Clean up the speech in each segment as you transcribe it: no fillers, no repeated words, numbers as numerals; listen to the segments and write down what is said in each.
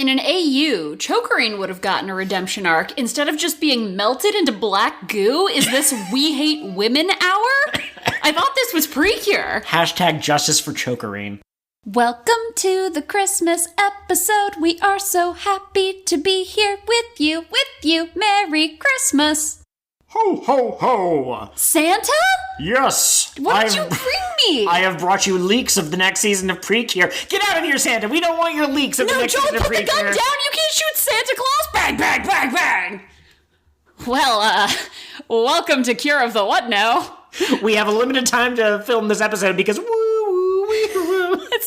In an AU, Chokkirine would have gotten a redemption arc instead of just being melted into black goo. Is this We Hate Women hour? I thought this was PreCure. Hashtag justice for Chokkirine. Welcome to the Christmas episode. We are so happy to be here with you. Merry Christmas. Ho, ho, ho! Santa? Yes! What did you bring me? I have brought you leaks of the next season of PreCure. Get out of here, Santa! We don't want your leaks of the next season of PreCure. No, Joel, put the gun down! You can't shoot Santa Claus! Bang, bang, bang, bang! Well, welcome to Cure of the What Now. We have a limited time to film this episode because It's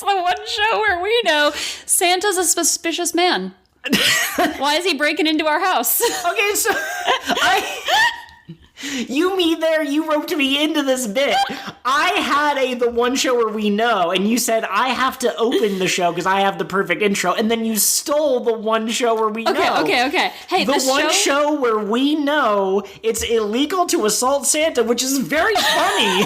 the one show where we know Santa's a suspicious man. Why is he breaking into our house? Okay, so you roped me into this bit. I had the one show where we know, and you said I have to open the show because I have the perfect intro, and then you stole the one show where we know. Okay. Hey, the one show where we know it's illegal to assault Santa, which is very funny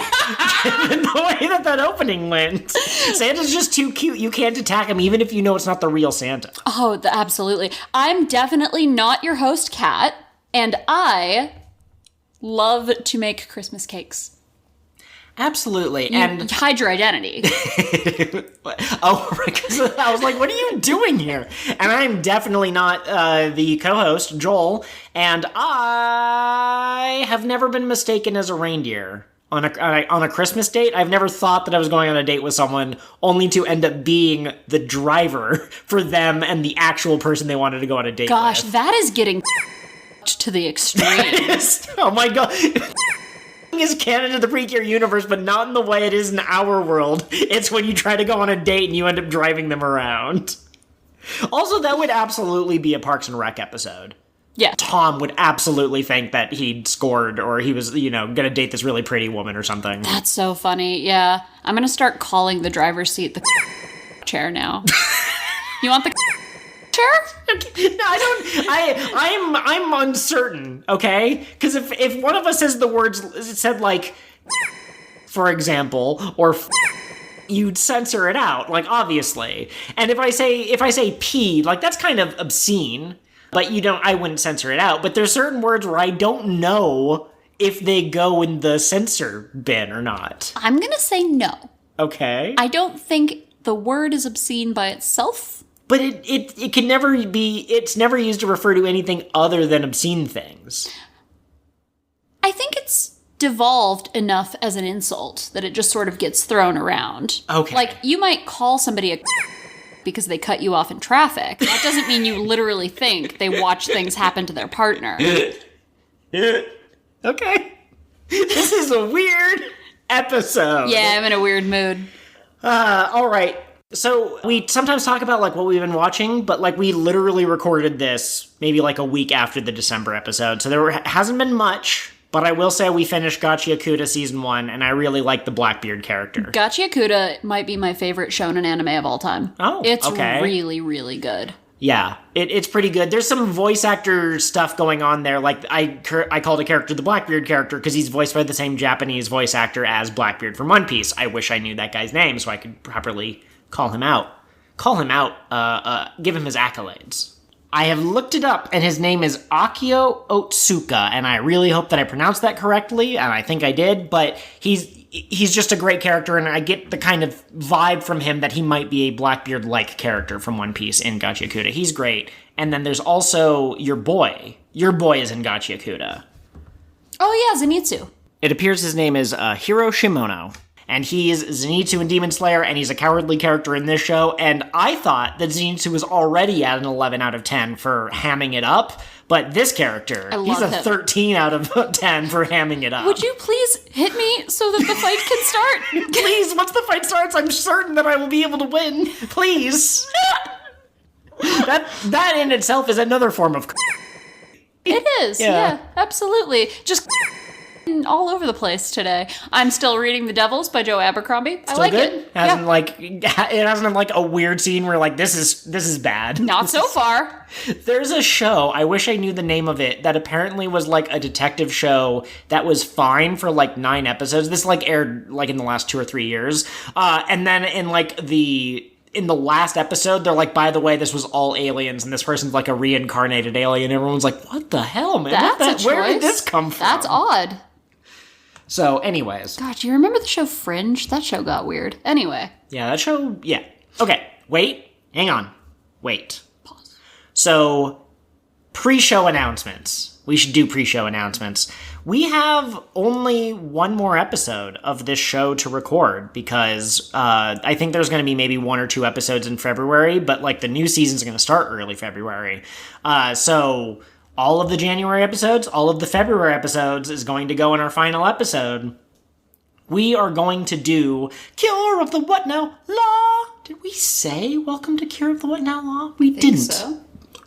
given the way that opening went. Santa's just too cute. You can't attack him even if you know it's not the real Santa. Oh, absolutely. I'm definitely not your host, Kat, and I love to make Christmas cakes. Absolutely. And hide your identity. Oh, because I was like, what are you doing here? And I'm definitely not the co-host, Joel, and I have never been mistaken as a reindeer. On a Christmas date, I've never thought that I was going on a date with someone only to end up being the driver for them and the actual person they wanted to go on a date with. Gosh, that is getting to the extreme. Oh my god. Is canon to the PreCure universe, but not in the way it is in our world. It's when you try to go on a date and you end up driving them around. Also, that would absolutely be a Parks and Rec episode. Yeah. Tom would absolutely think that he'd scored or he was, gonna date this really pretty woman or something. That's so funny, yeah. I'm gonna start calling the driver's seat the chair now. You want the chair? No, I'm uncertain, okay? Because if one of us says the words, said like, for example, or you'd censor it out, like, obviously. And if I say pee, like, that's kind of obscene, but I wouldn't censor it out. But there's certain words where I don't know if they go in the censor bin or not. I'm gonna say no. Okay. I don't think the word is obscene by itself. But it can never be, it's never used to refer to anything other than obscene things. I think it's devolved enough as an insult that it just sort of gets thrown around. Okay. Like, you might call somebody a because they cut you off in traffic. That doesn't mean you literally think they watch things happen to their partner. Okay. This is a weird episode. Yeah, I'm in a weird mood. All right. So we sometimes talk about like what we've been watching, but like we literally recorded this maybe like a week after the December episode. So there hasn't been much, but I will say we finished Gatchiakuta season 1 and I really like the Blackbeard character. Gatchiakuta might be my favorite shonen anime of all time. Oh, it's okay. really, really good. Yeah, it's pretty good. There's some voice actor stuff going on there. Like, I called a character the Blackbeard character because he's voiced by the same Japanese voice actor as Blackbeard from One Piece. I wish I knew that guy's name so I could properly call him out, give him his accolades. I have looked it up, and his name is Akio Otsuka, and I really hope that I pronounced that correctly, and I think I did, but he's just a great character, and I get the kind of vibe from him that he might be a Blackbeard-like character from One Piece in Gatchiakuta. He's great. And then there's also your boy. Your boy is in Gatchiakuta. Oh yeah, Zenitsu. It appears his name is Hiro Shimono. And he is Zenitsu in Demon Slayer, and he's a cowardly character in this show, and I thought that Zenitsu was already at an 11 out of 10 for hamming it up, but this character, he's a 13 out of 10 for hamming it up. Would you please hit me so that the fight can start? Please, once the fight starts, I'm certain that I will be able to win. Please. That in itself is another form of... It is, yeah absolutely. Just... all over the place today. I'm still reading The Devils by Joe Abercrombie. I like good? it. It hasn't like a weird scene where like this is bad. Not so far. There's a show, I wish I knew the name of it, that apparently was like a detective show that was fine for like 9 episodes. This like aired like in the last 2 or 3 years. And then in like the in the last episode, they're like, by the way, this was all aliens, and this person's like a reincarnated alien. Everyone's like, what the hell, man? Where did this come from? That's odd. So, anyways. God, do you remember the show Fringe? That show got weird. Anyway. Yeah, that show, yeah. Okay, wait. Hang on. Wait. Pause. So, pre-show announcements. We should do pre-show announcements. We have only one more episode of this show to record because I think there's going to be maybe 1 or 2 episodes in February, but like the new season's going to start early February. So all of the January episodes, all of the February episodes is going to go in our final episode. We are going to do Cure of the What Now Law. Did we say Welcome to Cure of the What Now Law? We didn't. So.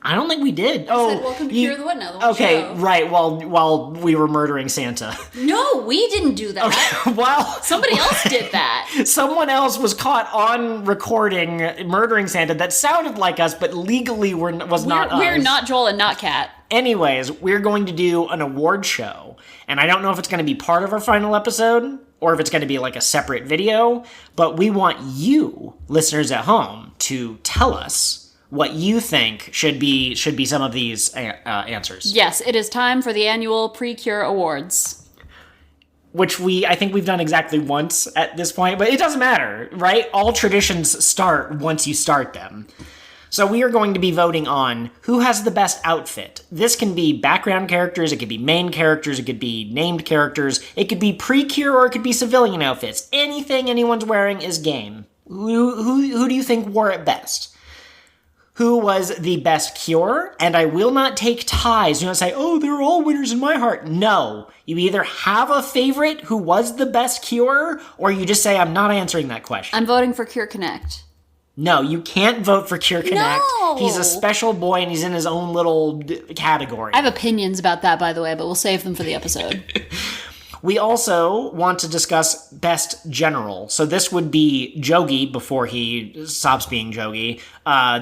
I don't think we did. I said Welcome to Cure of the What Now. Okay, show. Right. While we were murdering Santa. No, we didn't do that. Okay, well, somebody else did that. Someone else was caught on recording murdering Santa that sounded like us, but legally was not us. We're not Joel and not Kat. Anyways, we're going to do an award show, and I don't know if it's going to be part of our final episode or if it's going to be like a separate video, but we want you, listeners at home, to tell us what you think should be some of these answers. Yes, it is time for the annual PreCure Awards. Which I think we've done exactly once at this point, but it doesn't matter, right? All traditions start once you start them. So we are going to be voting on who has the best outfit. This can be background characters, it could be main characters, it could be named characters, it could be PreCure, or it could be civilian outfits. Anything anyone's wearing is game. Who do you think wore it best? Who was the best cure? And I will not take ties. You don't say, oh, they're all winners in my heart. No. You either have a favorite who was the best cure, or you just say, I'm not answering that question. I'm voting for Cure Connect. No, you can't vote for Cure Connect. No! He's a special boy and he's in his own little category. I have opinions about that, by the way, but we'll save them for the episode. We also want to discuss Best General. So this would be Jogi before he stops being Jogi.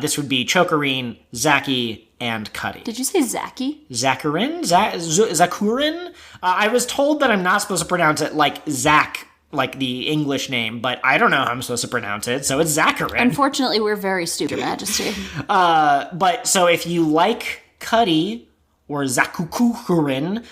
This would be Chokkirine, Zaki, and Cuddy. Did you say Zaki? Zakurin? Zakurin? I was told that I'm not supposed to pronounce it like Zach, like the English name, but I don't know how I'm supposed to pronounce it, so it's Zakurin. Unfortunately, we're very stupid, Majesty. But so if you like Cuddy or Gatchiakuta,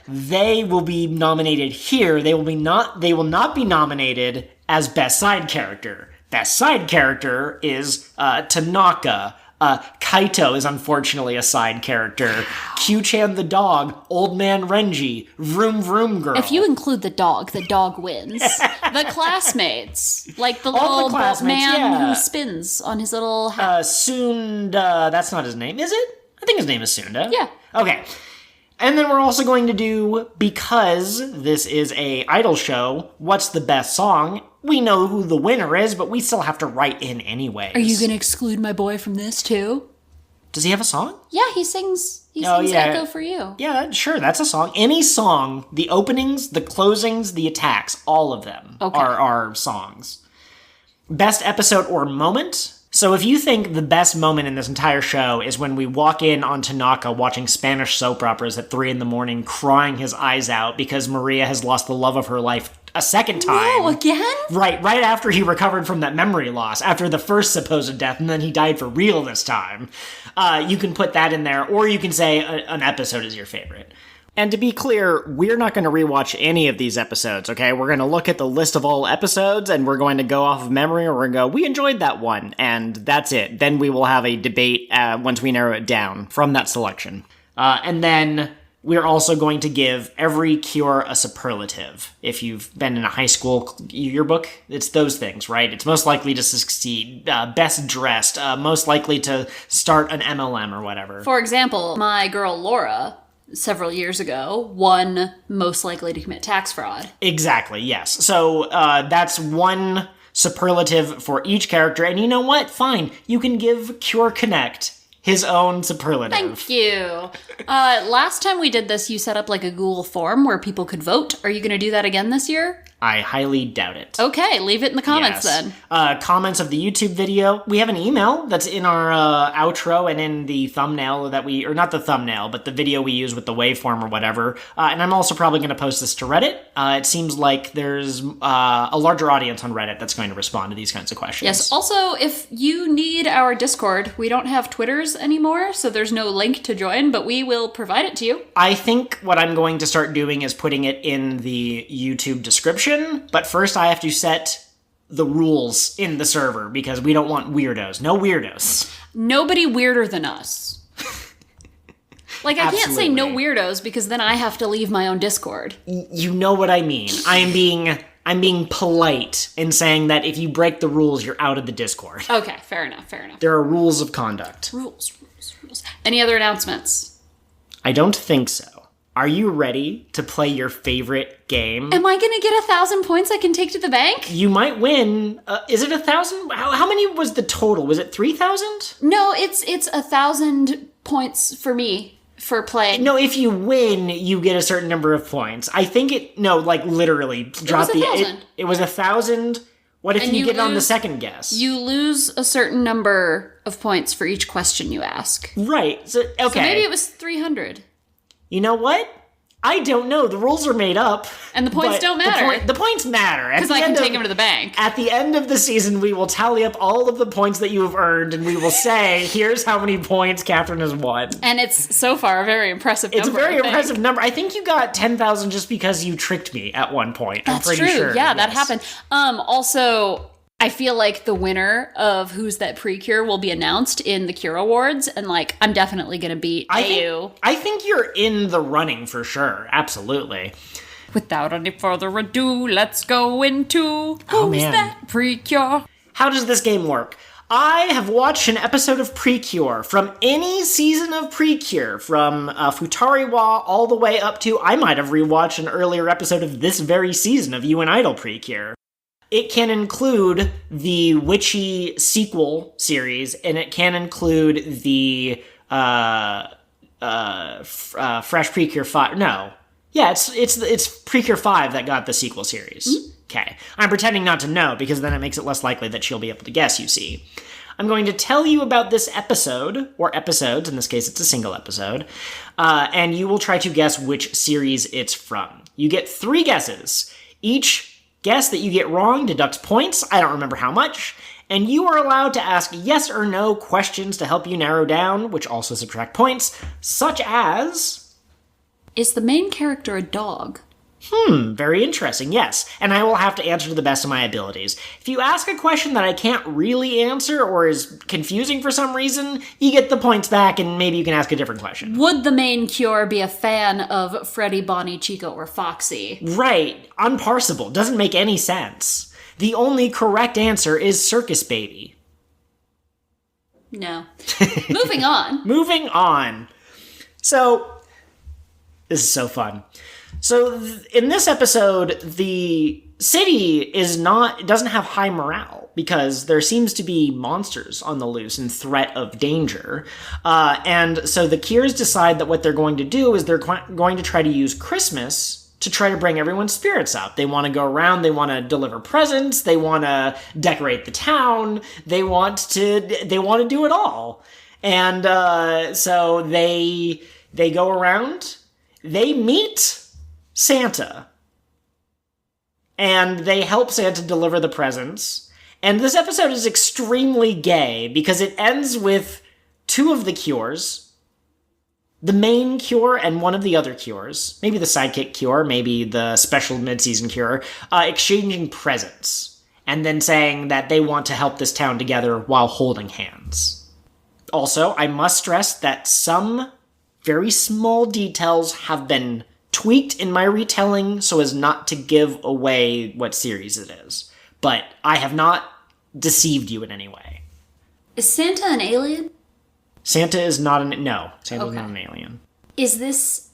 they will be nominated here. They will not be nominated as Best Side Character. Best Side Character is Tanaka. Kaito is unfortunately a side character. Q-chan the dog, Old Man Renji, Vroom Vroom Girl. If you include the dog wins. The classmates. Like the little man who spins on his little hat. Sunda, that's not his name, is it? I think his name is Sunda. Yeah. Okay. And then we're also going to do, because this is a idol show, what's the best song? We know who the winner is, but we still have to write in anyways. Are you going to exclude my boy from this too? Does he have a song? Yeah, he sings Echo for You. Yeah, sure, that's a song. Any song, the openings, the closings, the attacks, all of them are songs. Best episode or moment? So if you think the best moment in this entire show is when we walk in on Tanaka watching Spanish soap operas at 3 a.m, crying his eyes out because Maria has lost the love of her life a second time. No, again? Right after he recovered from that memory loss, after the first supposed death, and then he died for real this time. You can put that in there, or you can say an episode is your favorite. And to be clear, we're not going to rewatch any of these episodes, okay? We're going to look at the list of all episodes, and we're going to go off of memory, and we're going to go, we enjoyed that one, and that's it. Then we will have a debate once we narrow it down from that selection. And then we're also going to give every cure a superlative. If you've been in a high school yearbook, it's those things, right? It's most likely to succeed, best dressed, most likely to start an MLM or whatever. For example, my girl Laura, several years ago, won most likely to commit tax fraud. Exactly, yes. So that's one superlative for each character. And you know what? Fine. You can give Cure Connect his own superlative. Thank you. Last time we did this, you set up like a Google form where people could vote. Are you going to do that again this year? I highly doubt it. Okay, leave it in the comments then. Comments of the YouTube video. We have an email that's in our outro and in the thumbnail that or not the thumbnail, but the video we use with the waveform or whatever. And I'm also probably going to post this to Reddit. It seems like there's a larger audience on Reddit that's going to respond to these kinds of questions. Yes, also, if you need our Discord, we don't have Twitters anymore, so there's no link to join, but we will provide it to you. I think what I'm going to start doing is putting it in the YouTube description. But first I have to set the rules in the server because we don't want weirdos. No weirdos. Nobody weirder than us. Like, I can't say no weirdos because then I have to leave my own Discord. You know what I mean. I'm being polite in saying that if you break the rules, you're out of the Discord. Okay, fair enough. There are rules of conduct. Rules. Any other announcements? I don't think so. Are you ready to play your favorite game? Am I going to get 1,000 points I can take to the bank? You might win. Is it 1,000? How many was the total? Was it 3,000? No, it's 1,000 points for me for playing. No, if you win, you get a certain number of points. I think literally. Drop it was 1,000. What if you get it on the second guess? You lose a certain number of points for each question you ask. Right. So maybe it was 300. You know what? I don't know. The rules are made up. And the points don't matter. The points matter. Because I can take them to the bank. At the end of the season, we will tally up all of the points that you have earned, and we will say, here's how many points Catherine has won. And it's, so far, a very impressive number. It's a very impressive number. I think you got 10,000 just because you tricked me at one point. That's I'm pretty true. sure. Yeah, that happened. Also, I feel like the winner of Who's That PreCure will be announced in the Cure Awards, and I'm definitely going to beat AU. I think you're in the running for sure. Absolutely. Without any further ado, let's go into Who's That PreCure? How does this game work? I have watched an episode of PreCure from any season of PreCure, from Futariwa all the way up to, I might have rewatched an earlier episode of this very season of You Idol PreCure. It can include the witchy sequel series, and it can include the Fresh PreCure 5. No. Yeah, it's PreCure 5 that got the sequel series. Okay. I'm pretending not to know, because then it makes it less likely that she'll be able to guess, you see. I'm going to tell you about this episode, or episodes, in this case it's a single episode, and you will try to guess which series it's from. You get 3 guesses. Each guess that you get wrong deducts points, I don't remember how much, and you are allowed to ask yes or no questions to help you narrow down, which also subtract points, such as... Is the main character a dog? Very interesting, yes. And I will have to answer to the best of my abilities. If you ask a question that I can't really answer or is confusing for some reason, you get the points back and maybe you can ask a different question. Would the main Cure be a fan of Freddy, Bonnie, Chico, or Foxy? Right. Unparsable. Doesn't make any sense. The only correct answer is Circus Baby. No. Moving on. Moving on. So, this is so fun. So, in this episode, the city doesn't have high morale because there seems to be monsters on the loose and threat of danger. And so the Cures decide that what they're going to do is they're going to try to use Christmas to try to bring everyone's spirits up. They want to go around, they want to deliver presents, they want to decorate the town, they want to do it all. And so they go around, they meet Santa, and they help Santa deliver the presents. And this episode is extremely gay because it ends with 2 of the Cures, the main Cure and one of the other Cures, maybe the sidekick Cure, maybe the special mid-season Cure, exchanging presents and then saying that they want to help this town together while holding hands. Also, I must stress that some very small details have been tweaked in my retelling so as not to give away what series it is. But I have not deceived you in any way. Is Santa an alien? Santa is not no. Santa's not an alien. Is this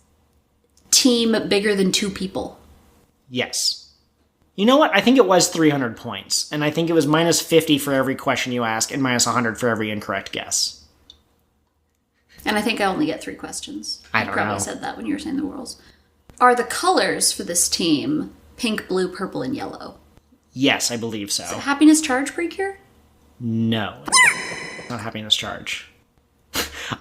team bigger than 2 people? Yes. You know what? I think it was 300 points, and I think it was minus 50 for every question you ask and minus 100 for every incorrect guess. And I think I only get 3 questions. I don't know. You probably said that when you were saying the rules. Are the colors for this team pink, blue, purple, and yellow. Yes, I believe so. Happiness charge PreCure? No. Not happiness charge.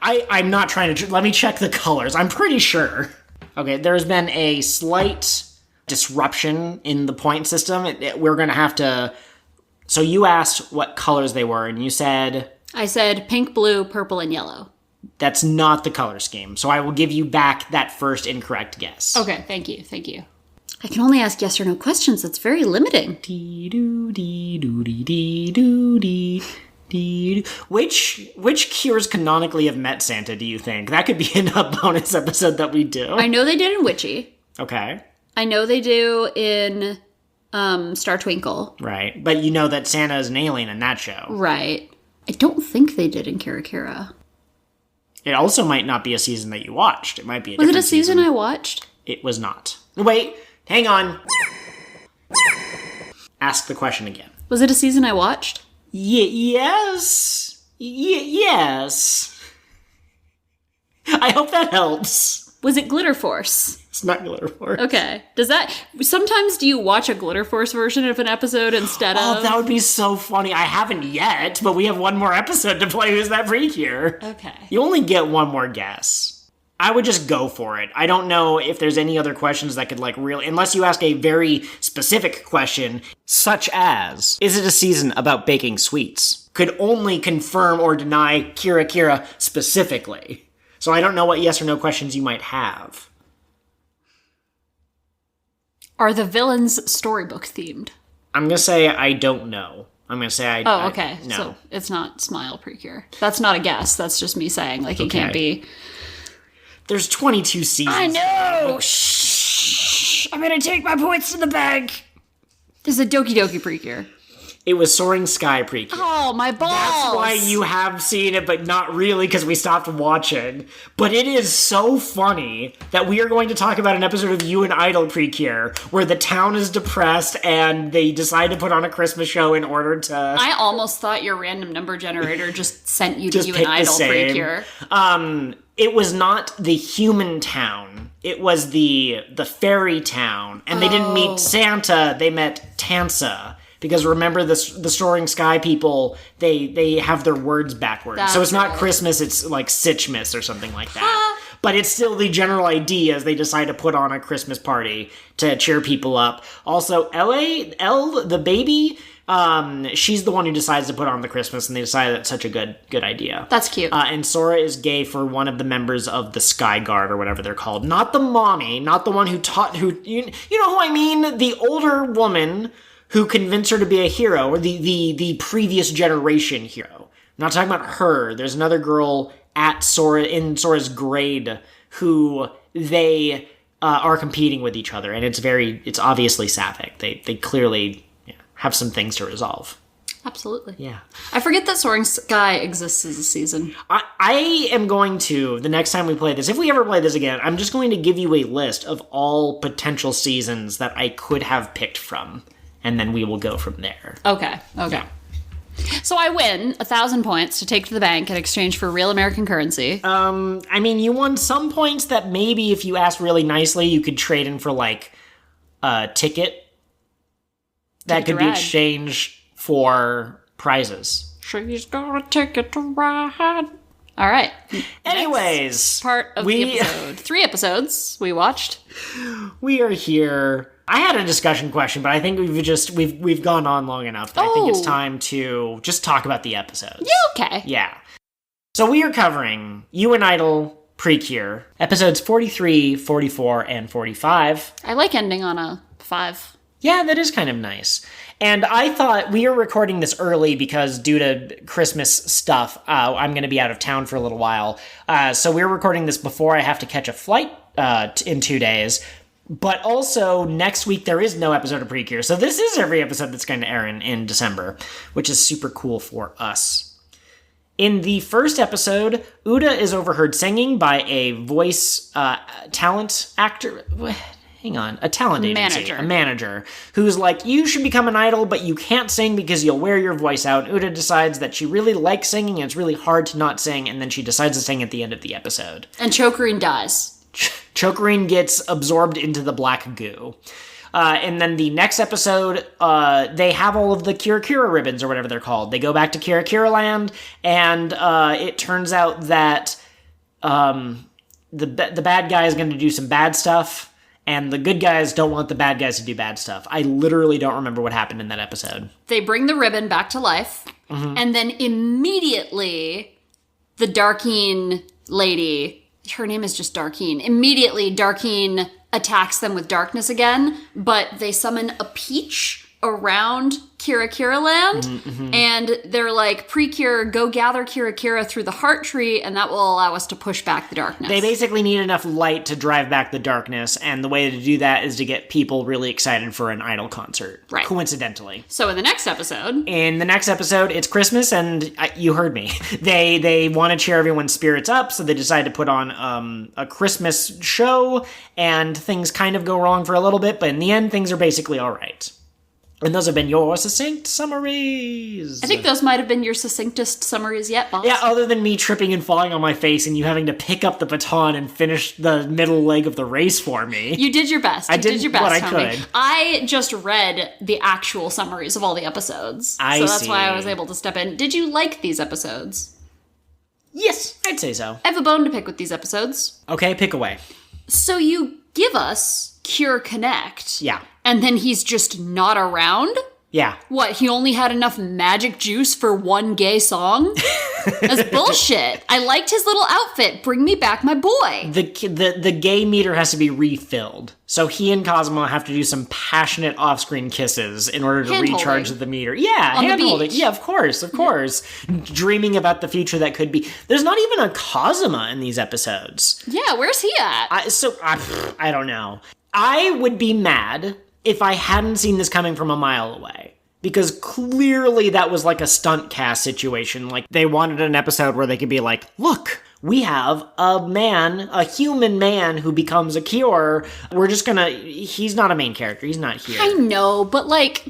I'm not trying to... Let me check the colors. I'm pretty sure. Okay, there's been a slight disruption in the point system. We're going to have to... So you asked what colors they were, and you said... I said pink, blue, purple, and yellow. That's not the color scheme, so I will give you back that first incorrect guess. Okay, thank you. I can only ask yes or no questions. That's very limiting. Which cures canonically have met Santa, do you think? That could be in a bonus episode that we do. I know they did in Witchy. Okay. I know they do in Star Twinkle. Right. But you know that Santa is an alien in that show. Right. I don't think they did in Kira Kira. It also might not be a season that you watched. It might be a Was it a different season I watched? It was not. Wait, hang on. Ask the question again. Was it a season I watched? Yes. Yes. I hope that helps. Was it Glitter Force? It's not Glitter Force. Okay. Sometimes do you watch a Glitter Force version of an episode instead of... Oh, that would be so funny. I haven't yet, but we have one more episode to play Who's That PreCure? Okay. You only get one more guess. I would just go for it. I don't know if there's any other questions that could really... Unless you ask a very specific question, such as, is it a season about baking sweets? Could only confirm or deny Kira Kira specifically. So I don't know what yes or no questions you might have. Are the villains storybook themed? I'm going to say I don't know. I'm going to say Oh, okay. No. So it's not Smile PreCure. That's not a guess. That's just me saying, it can't be. There's 22 seasons. I know! Shh! I'm going to take my points to the bank! This is a Doki Doki PreCure. It was Soaring Sky PreCure. Oh, my balls! That's why you have seen it, but not really, because we stopped watching. But it is so funny that we are going to talk about an episode of You Idol PreCure, where the town is depressed, and they decide to put on a Christmas show in order to... I almost thought your random number generator just sent you to Just You pick the Idol same. PreCure. It was not the human town. It was the fairy town. And they didn't meet Santa, they met Tansa. Because remember, the Soaring Sky people, they have their words backwards. So it's not Christmas, it's like Sitchmas or something like that. But it's still the general idea as they decide to put on a Christmas party to cheer people up. Also, Elle, the baby, she's the one who decides to put on the Christmas, and they decide that's such a good idea. That's cute. And Sora is gay for one of the members of the Sky Guard, or whatever they're called. Not the mommy, not the one who taught, you know who I mean? The older woman who convinced her to be a hero, or the previous generation hero. I'm not talking about her. There's another girl at Sora, in Sora's grade, who they are competing with each other, and it's obviously sapphic. They clearly have some things to resolve. Absolutely. Yeah. I forget that Soaring Sky exists as a season. I am going to, the next time we play this, if we ever play this again, I'm just going to give you a list of all potential seasons that I could have picked from. And then we will go from there. Okay. Yeah. So I win 1,000 points to take to the bank in exchange for real American currency. I mean, you won some points that maybe if you asked really nicely, you could trade in for, a ticket that could be exchanged for prizes. She's got a ticket to ride. All right. Anyways. Next part of the episode. 3 episodes we watched. We are here. I had a discussion question, but I think we've gone on long enough that I think it's time to just talk about the episodes. Yeah, okay. Yeah. So we are covering You Idol PreCure, episodes 43, 44, and 45. I like ending on a 5. Yeah, that is kind of nice. And I thought we are recording this early because due to Christmas stuff, I'm going to be out of town for a little while. So we're recording this before I have to catch a flight in 2 days. But also, next week there is no episode of PreCure. So this is every episode that's going to air in December, which is super cool for us. In the first episode, Uda is overheard singing by a voice talent actor. Hang on, a talent agency, a manager, who's like, you should become an idol, but you can't sing because you'll wear your voice out. Uda decides that she really likes singing, and it's really hard to not sing, and then she decides to sing at the end of the episode. And Chokkirine dies. Chokkirine gets absorbed into the black goo. And then the next episode, they have all of the Kirakira ribbons or whatever they're called. They go back to Kirakira Land, and it turns out that the bad guy is going to do some bad stuff, and the good guys don't want the bad guys to do bad stuff. I literally don't remember what happened in that episode. They bring the ribbon back to life, and then immediately the Darkeen lady, her name is just Darkeen, immediately Darkeen attacks them with darkness again, but they summon a peach around Kirakira Land, and they're like, PreCure, go gather Kirakira through the heart tree, and that will allow us to push back the darkness. They basically need enough light to drive back the darkness, and the way to do that is to get people really excited for an Idol concert. Right. Coincidentally. So in the next episode... it's Christmas, and you heard me. They want to cheer everyone's spirits up, so they decide to put on a Christmas show, and things kind of go wrong for a little bit, but in the end, things are basically all right. And those have been your succinct summaries. I think those might have been your succinctest summaries yet, boss. Yeah, other than me tripping and falling on my face and you having to pick up the baton and finish the middle leg of the race for me. You did your best. I did your best, what I Tony. could. I just read the actual summaries of all the episodes. So that's why I was able to step in. Did you like these episodes? Yes, I'd say so. I have a bone to pick with these episodes. Okay, pick away. So you give us Cure Connect. Yeah. And then he's just not around? Yeah. What, he only had enough magic juice for one gay song? That's bullshit. I liked his little outfit. Bring me back my boy. The gay meter has to be refilled. So he and Cosmo have to do some passionate off-screen kisses in order to recharge the meter. Yeah, hand-holding. Yeah, of course. Dreaming about the future that could be. There's not even a Cosma in these episodes. Yeah, where's he at? I don't know. I would be mad if I hadn't seen this coming from a mile away. Because clearly that was like a stunt cast situation. Like, they wanted an episode where they could be like, look, we have a human man who becomes a cure. We're just gonna, he's not a main character. He's not here. I know, but like,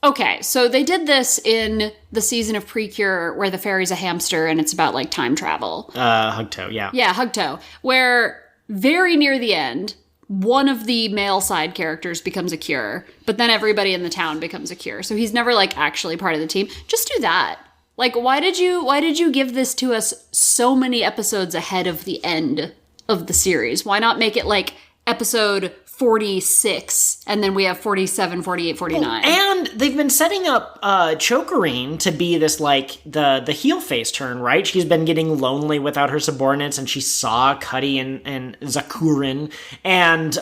okay, so they did this in the season of PreCure where the fairy's a hamster and it's about like time travel. Hugto, yeah. Yeah, Hugto. Where very near the end, one of the male side characters becomes a cure, but then everybody in the town becomes a cure. So he's never like actually part of the team. Just do that. Like, why did you give this to us so many episodes ahead of the end of the series? Why not make it like episode 46 and then we have 47, 48, 49? And they've been setting up Chokkirine to be this like the heel face turn, right? She's been getting lonely without her subordinates, and she saw Cuddy and Zakurin, and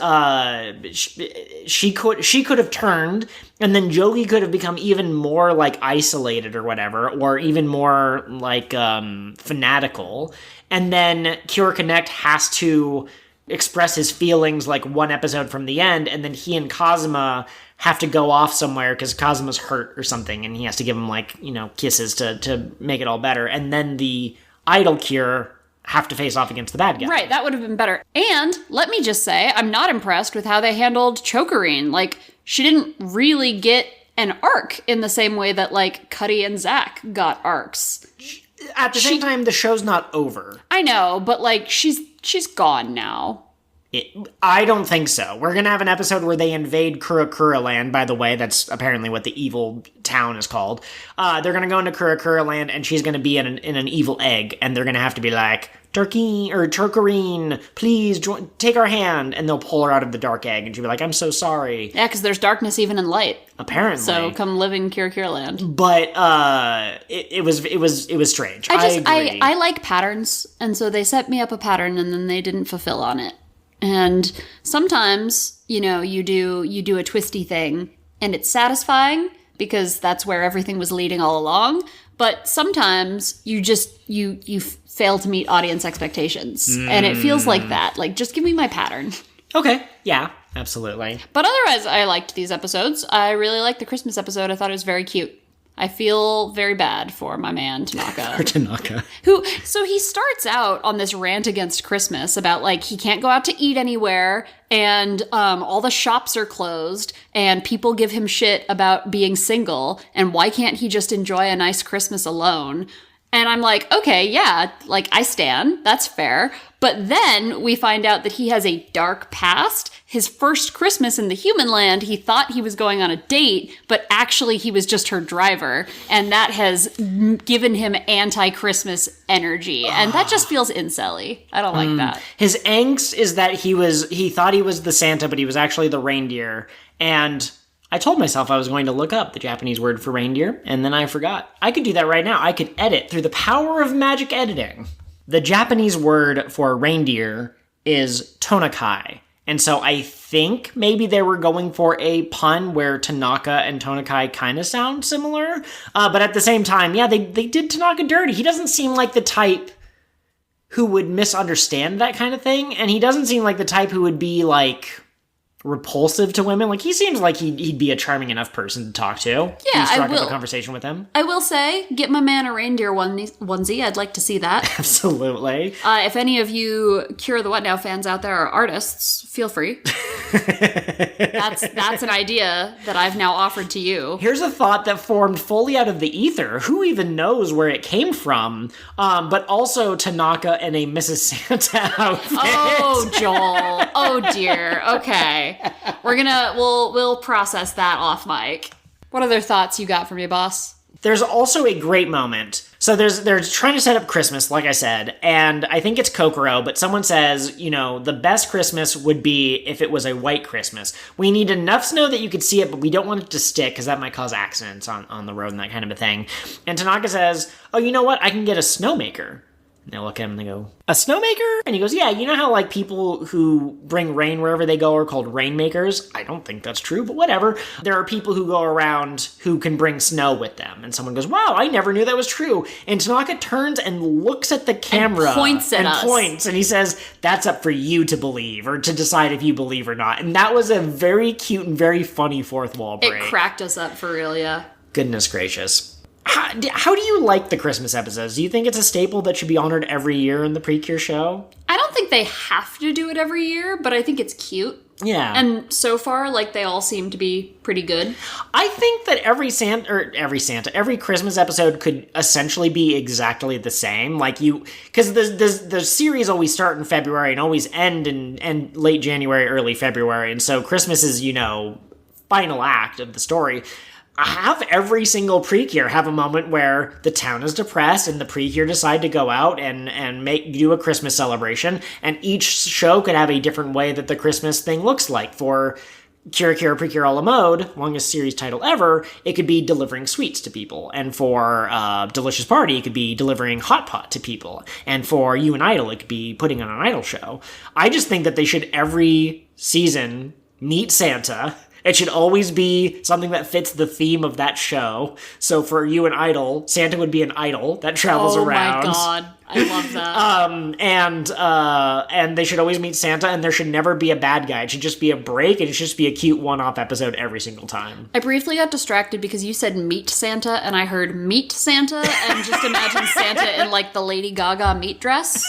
she could have turned, and then Jogi could have become even more like isolated or whatever, or even more like fanatical, and then Cure Connect has to express his feelings like one episode from the end, and then he and Cosma have to go off somewhere because Cosma's hurt or something, and he has to give him like, kisses to make it all better, and then the Idol Cure have to face off against the bad guy. Right, that would have been better. And let me just say, I'm not impressed with how they handled Chokkirine. Like, she didn't really get an arc in the same way that like Cuddy and Zach got arcs. At the same time, the show's not over. I know, but like she's gone now. I don't think so. We're gonna have an episode where they invade Kirakira Land. By the way, that's apparently what the evil town is called. They're gonna go into Kirakira Land, and she's gonna be in an evil egg, and they're gonna have to be like, Chokkirine, please take our hand, and they'll pull her out of the dark egg, and she'll be like, I'm so sorry. Yeah, because there's darkness even in light. Apparently. So come live in Kirakira Land. But it was strange. I agree. I like patterns, and so they set me up a pattern, and then they didn't fulfill on it. And sometimes, you do a twisty thing, and it's satisfying because that's where everything was leading all along. But sometimes you fail to meet audience expectations, and it feels like that. Like, just give me my pattern. Okay, yeah, absolutely. But otherwise, I liked these episodes. I really liked the Christmas episode. I thought it was very cute. I feel very bad for my man, Tanaka. So he starts out on this rant against Christmas about, like, he can't go out to eat anywhere, and all the shops are closed, and people give him shit about being single, and why can't he just enjoy a nice Christmas alone? And I'm like, okay, yeah, like, I stan. That's fair. But then we find out that he has a dark past. His first Christmas in the human land, he thought he was going on a date, but actually he was just her driver. And that has given him anti-Christmas energy. And that just feels incel-y. I don't like that. His angst is that he thought he was the Santa, but he was actually the reindeer. And I told myself I was going to look up the Japanese word for reindeer, and then I forgot. I could do that right now. I could edit through the power of magic editing. The Japanese word for reindeer is tonakai. And so I think maybe they were going for a pun where Tanaka and Tonakai kind of sound similar. But at the same time, yeah, they did Tanaka dirty. He doesn't seem like the type who would misunderstand that kind of thing. And he doesn't seem like the type who would be, like, repulsive to women. Like, he seems like he'd be a charming enough person to talk to. Yeah, I will. up a conversation with him. I will say, get my man a reindeer onesie. I'd like to see that. Absolutely. If any of you Cure the What Now fans out there are artists, feel free. That's an idea that I've now offered to you. Here's a thought that formed fully out of the ether. Who even knows where it came from? But also Tanaka in a Mrs. Santa outfit. Oh, Joel. Oh, dear. Okay. We'll process that off mic. What other thoughts you got from your boss? There's also a great moment. So they're trying to set up Christmas, like I said, and I think it's Kokoro, but someone says, the best Christmas would be if it was a white Christmas. We need enough snow that you could see it, but we don't want it to stick because that might cause accidents on the road and that kind of a thing. And Tanaka says, oh, you know what? I can get a snowmaker. And they look at him and they go, a snowmaker? And he goes, yeah, you know how, like, people who bring rain wherever they go are called rainmakers? I don't think that's true, but whatever. There are people who go around who can bring snow with them. And someone goes, wow, I never knew that was true. And Tanaka turns and looks at the camera. And points at us. Points. And he says, that's up for you to believe or to decide if you believe or not. And that was a very cute and very funny fourth wall break. It cracked us up for real, yeah. Goodness gracious. How do you like the Christmas episodes? Do you think it's a staple that should be honored every year in the PreCure show? I don't think they have to do it every year, but I think it's cute. Yeah. And so far, like, they all seem to be pretty good. I think that every Christmas episode could essentially be exactly the same. Like, because the series always start in February and always end in late January, early February. And so Christmas is, final act of the story. Have every single PreCure have a moment where the town is depressed and the PreCure decide to go out and do a Christmas celebration, and each show could have a different way that the Christmas thing looks like. For Cure PreCure a la mode, longest series title ever, it could be delivering sweets to people, and for Delicious Party, it could be delivering hot pot to people, and for You Idol, it could be putting on an idol show. I just think that they should every season meet Santa. It should always be something that fits the theme of that show. So for You Idol, Santa would be an idol that travels around. Oh my god, I love that. And they should always meet Santa, and there should never be a bad guy. It should just be a break, and it should just be a cute one-off episode every single time. I briefly got distracted because you said meet Santa, and I heard meat Santa, and just imagine Santa in, like, the Lady Gaga meat dress.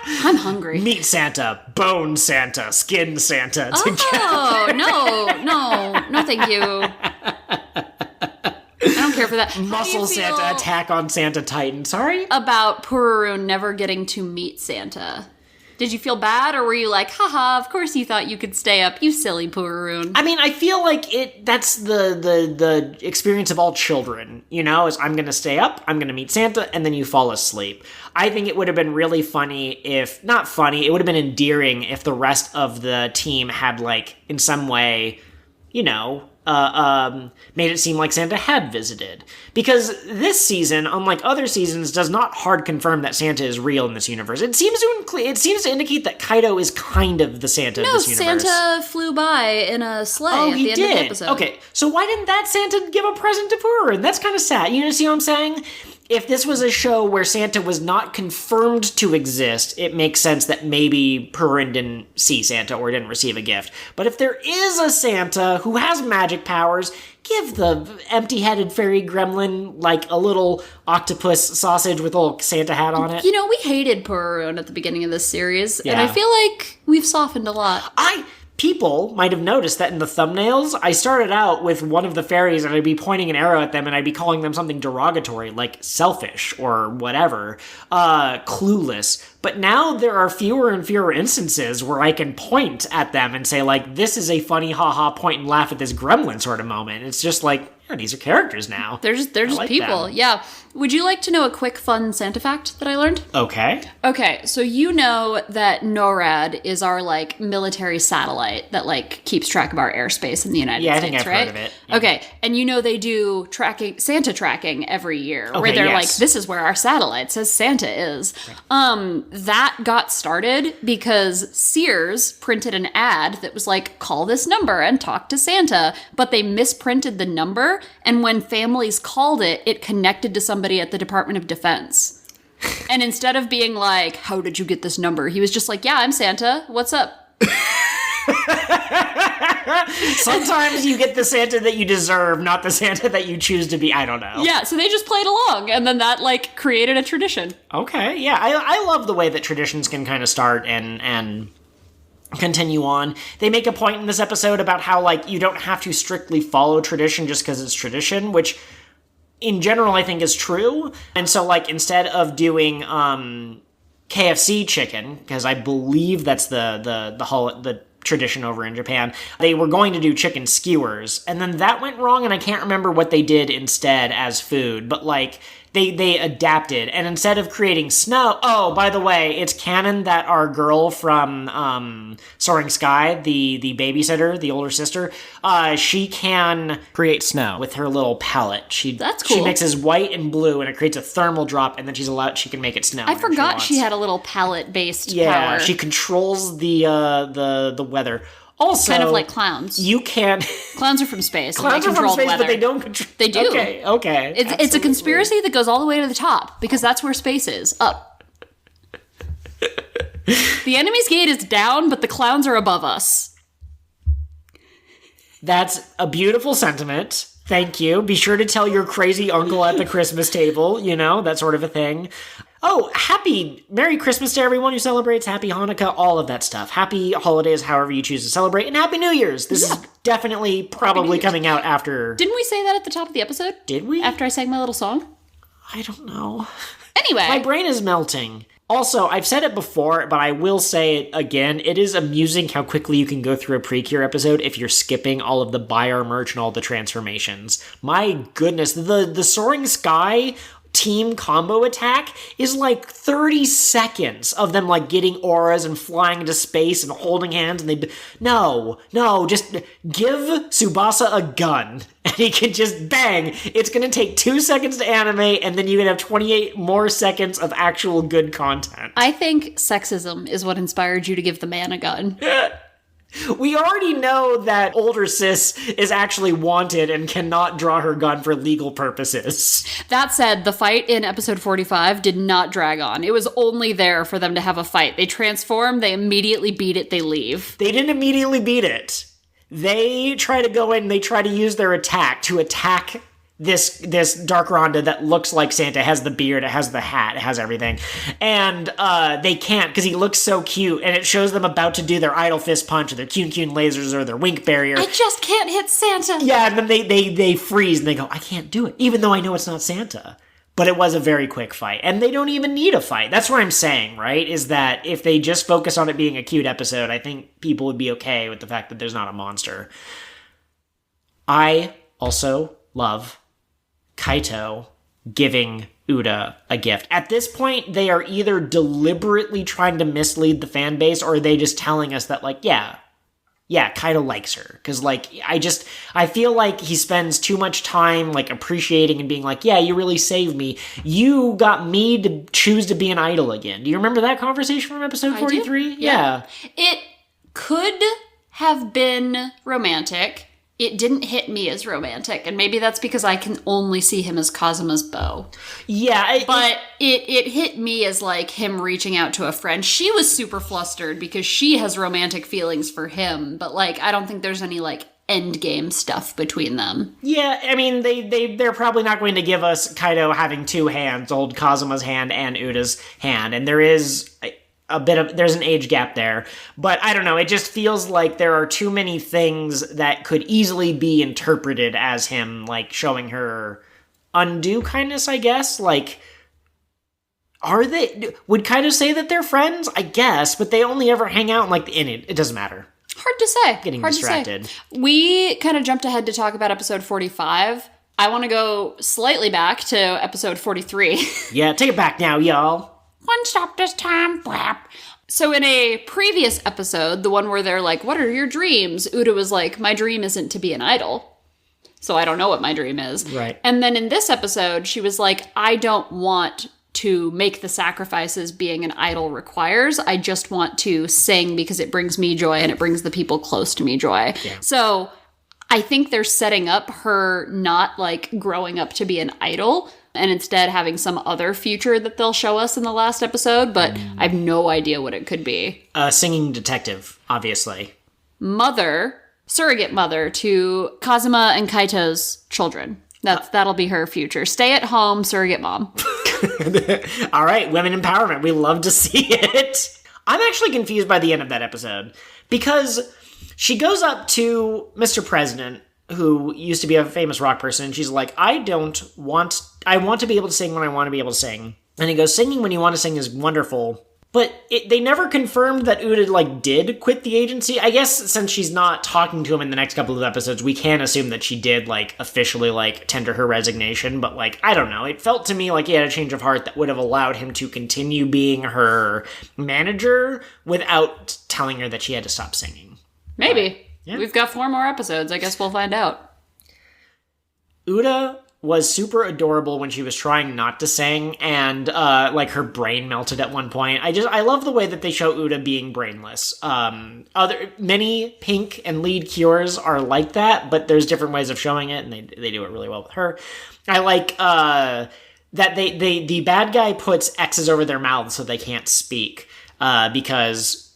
I'm hungry. Meat Santa, bone Santa, skin Santa. Oh, no, thank you. I don't care for that. Muscle Santa, Attack on Santa Titan. Sorry? About Pururune never getting to meet Santa. Did you feel bad, or were you like, haha, of course you thought you could stay up, you silly Pururune? I mean, I feel like that's the experience of all children, is I'm going to stay up, I'm going to meet Santa, and then you fall asleep. I think it would have been really funny not funny, it would have been endearing if the rest of the team had, like, in some way, made it seem like Santa had visited. Because this season, unlike other seasons, does not hard confirm that Santa is real in this universe. It seems to indicate that Kaito is kind of the Santa of this universe. Santa flew by in a sleigh at the end of the episode. Okay, so why didn't that Santa give a present to Pururune? That's kind of sad. You see what I'm saying? If this was a show where Santa was not confirmed to exist, it makes sense that maybe Pururune didn't see Santa or didn't receive a gift. But if there is a Santa who has magic powers, give the empty-headed fairy gremlin, like, a little octopus sausage with a little Santa hat on it. We hated Pururune at the beginning of this series, and I feel like we've softened a lot. people might have noticed that in the thumbnails, I started out with one of the fairies and I'd be pointing an arrow at them and I'd be calling them something derogatory, like selfish or whatever, clueless. But now there are fewer and fewer instances where I can point at them and say, like, this is a funny haha point and laugh at this gremlin sort of moment. It's just like, yeah, these are characters now. They're just like people. Them. Yeah. Would you like to know a quick fun Santa fact that I learned? Okay. Okay, so you know that NORAD is our, like, military satellite that, like, keeps track of our airspace in the United States, right? Yeah, I think I've heard of it. Yeah. Okay, and you know they do Santa tracking every year, where they're like, this is where our satellite says Santa is. Right. That got started because Sears printed an ad that was like, call this number and talk to Santa, but they misprinted the number, and when families called it, it connected to somebody at the Department of Defense. And instead of being like, how did you get this number? He was just like, yeah, I'm Santa. What's up? Sometimes you get the Santa that you deserve, not the Santa that you choose to be. I don't know. Yeah, so they just played along, and then that, like, created a tradition. Okay, yeah. I love the way that traditions can kind of start and continue on. They make a point in this episode about how, like, you don't have to strictly follow tradition just because it's tradition, which in general I think is true. And so, like, instead of doing KFC chicken, because I believe that's the tradition over in Japan, they were going to do chicken skewers, and then that went wrong, and I can't remember what they did instead as food, but, like, they adapted, and instead of creating snow... Oh, by the way, it's canon that our girl from Soaring Sky, the babysitter, the older sister, she can create snow with her little palette. That's cool. She mixes white and blue, and it creates a thermal drop, and then she can make it snow. I forgot she had a little palette-based power. Yeah, she controls the weather. Also, kind of like clowns. You can... Clowns are from space. Clowns are from space, but they don't control... They do. Okay. It's a conspiracy that goes all the way to the top, because that's where space is. Up. The enemy's gate is down, but the clowns are above us. That's a beautiful sentiment. Thank you. Be sure to tell your crazy uncle at the Christmas table, that sort of a thing. Oh, Merry Christmas to everyone who celebrates, Happy Hanukkah, all of that stuff. Happy holidays, however you choose to celebrate, and Happy New Year's. This is definitely probably coming out after... Didn't we say that at the top of the episode? Did we? After I sang my little song? I don't know. Anyway. My brain is melting. Also, I've said it before, but I will say it again. It is amusing how quickly you can go through a PreCure episode if you're skipping all of the buy our merch and all the transformations. My goodness, the Soaring Sky team combo attack is like 30 seconds of them, like, getting auras and flying into space and holding hands, and no, just give Tsubasa a gun and he can just bang. It's gonna take 2 seconds to animate, and then you can have 28 more seconds of actual good content. I think sexism is what inspired you to give the man a gun. We already know that older sis is actually wanted and cannot draw her gun for legal purposes. That said, the fight in episode 45 did not drag on. It was only there for them to have a fight. They transform, they immediately beat it, they leave. They didn't immediately beat it. They try to go in, they try to use their attack to attack this Dark Rhonda that looks like Santa. It has the beard, it has the hat, it has everything. And they can't because he looks so cute, and it shows them about to do their idol fist punch or their Kyun lasers or their wink barrier. I just can't hit Santa. Yeah, and then they freeze and they go, I can't do it, even though I know it's not Santa. But it was a very quick fight, and they don't even need a fight. That's what I'm saying, right? Is that if they just focus on it being a cute episode, I think people would be okay with the fact that there's not a monster. I also love Kaito giving Uda a gift. At this point, they are either deliberately trying to mislead the fan base, or are they just telling us that, like, yeah, Kaito likes her. Because, like, I feel like he spends too much time, like, appreciating and being like, yeah, you really saved me. You got me to choose to be an idol again. Do you remember that conversation from episode 43? Yeah. It could have been romantic. It didn't hit me as romantic, and maybe that's because I can only see him as Kazuma's beau. Yeah. But it hit me as, like, him reaching out to a friend. She was super flustered because she has romantic feelings for him, but, like, I don't think there's any, like, endgame stuff between them. Yeah, I mean, they're probably not going to give us Kaito having two hands, hold Kazuma's hand and Uda's hand, and there is... there's an age gap there. But I don't know, it just feels like there are too many things that could easily be interpreted as him, like, showing her undue kindness, I guess. Like, would kind of say that they're friends? I guess, but they only ever hang out in it doesn't matter. Hard to say. Getting distracted. We kind of jumped ahead to talk about episode 45. I want to go slightly back to episode 43. Yeah, take it back now, y'all. One stop this time. Blap. So in a previous episode, the one where they're like, what are your dreams? Uda was like, my dream isn't to be an idol. So I don't know what my dream is. Right. And then in this episode, she was like, I don't want to make the sacrifices being an idol requires. I just want to sing because it brings me joy and it brings the people close to me joy. Yeah. So I think they're setting up her not like growing up to be an idol and instead having some other future that they'll show us in the last episode, but I have no idea what it could be. A singing detective, obviously. Surrogate mother to Kazuma and Kaito's children. That'll be her future. Stay at home, surrogate mom. All right, women empowerment. We love to see it. I'm actually confused by the end of that episode because she goes up to Mr. President, who used to be a famous rock person, and she's like, I want to be able to sing when I want to be able to sing. And he goes, singing when you want to sing is wonderful. But they never confirmed that Uda, did quit the agency. I guess since she's not talking to him in the next couple of episodes, we can assume that she did, officially, tender her resignation. But, I don't know. It felt to me like he had a change of heart that would have allowed him to continue being her manager without telling her that she had to stop singing. Maybe. Yeah. We've got 4 more episodes. I guess we'll find out. Uda was super adorable when she was trying not to sing, and her brain melted at one point. I love the way that they show Uda being brainless. Many Pink and lead cures are like that, but there's different ways of showing it, and they do it really well with her. I like that the bad guy puts X's over their mouths so they can't speak, because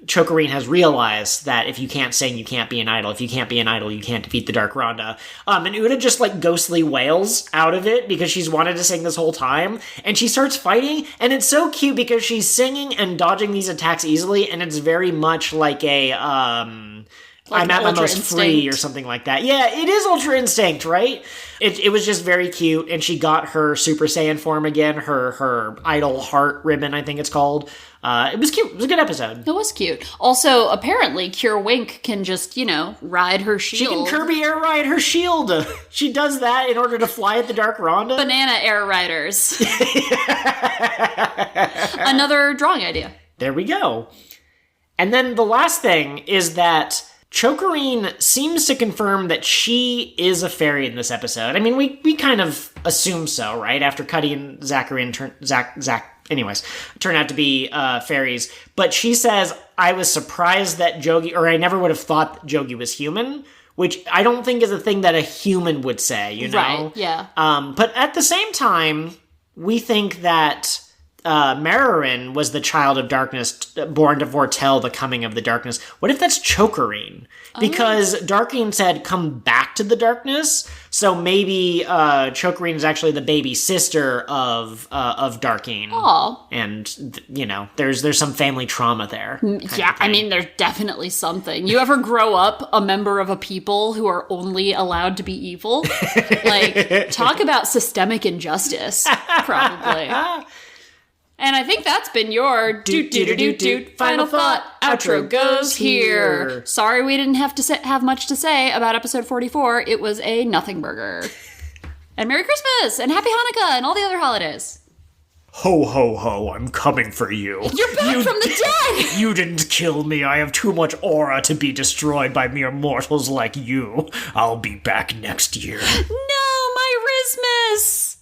Chokkirine has realized that if you can't sing, you can't be an idol. If you can't be an idol, you can't defeat the Dark Ronda. And Uda just ghostly wails out of it because she's wanted to sing this whole time. And she starts fighting, and it's so cute because she's singing and dodging these attacks easily, and it's very much like a I'm at my most free or something like that. Yeah, it is Ultra Instinct, right? It was just very cute, and she got her Super Saiyan form again, her Idol Heart ribbon, I think it's called. It was cute. It was a good episode. It was cute. Also, apparently, Cure Wink can just, ride her shield. She can Kirby air ride her shield. She does that in order to fly at the Dark Ronda. Banana air riders. Another drawing idea. There we go. And then the last thing is that Chokkirine seems to confirm that she is a fairy in this episode. I mean, we kind of assume so, right? After Cuddy and Zacharine turn out to be fairies. But she says, I was surprised that Jogi, or I never would have thought that Jogi was human, which I don't think is a thing that a human would say, you know? Right, yeah. But at the same time, we think that Marurin was the child of darkness, born to foretell the coming of the darkness. What if that's Chokkirine? Because Darkine said, come back to the darkness. So maybe Chokkirine is actually the baby sister of Darkine. Oh. And, there's some family trauma there. Yeah, I mean, there's definitely something. You ever grow up a member of a people who are only allowed to be evil? Talk about systemic injustice, probably. And I think that's been your doot final thought. Outro goes here. Sorry we didn't have to have much to say about episode 44. It was a nothing burger. And Merry Christmas and Happy Hanukkah and all the other holidays. Ho, ho, ho, I'm coming for you. You're back from the dead! You didn't kill me. I have too much aura to be destroyed by mere mortals like you. I'll be back next year. No, my Rismus!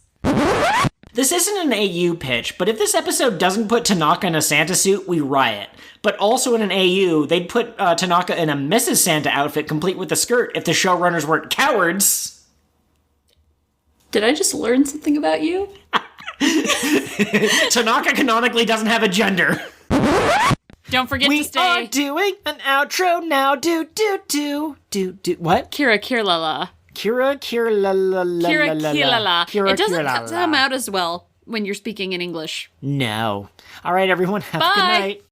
This isn't an AU pitch, but if this episode doesn't put Tanaka in a Santa suit, we riot. But also in an AU, they'd put Tanaka in a Mrs. Santa outfit complete with a skirt if the showrunners weren't cowards. Did I just learn something about you? Tanaka canonically doesn't have a gender. Don't forget to stay. We are doing an outro now. Do. What? Kira Kirlala. Kira Kirlala. It doesn't come out as well when you're speaking in English. No. All right, everyone. Have a good Bye. night.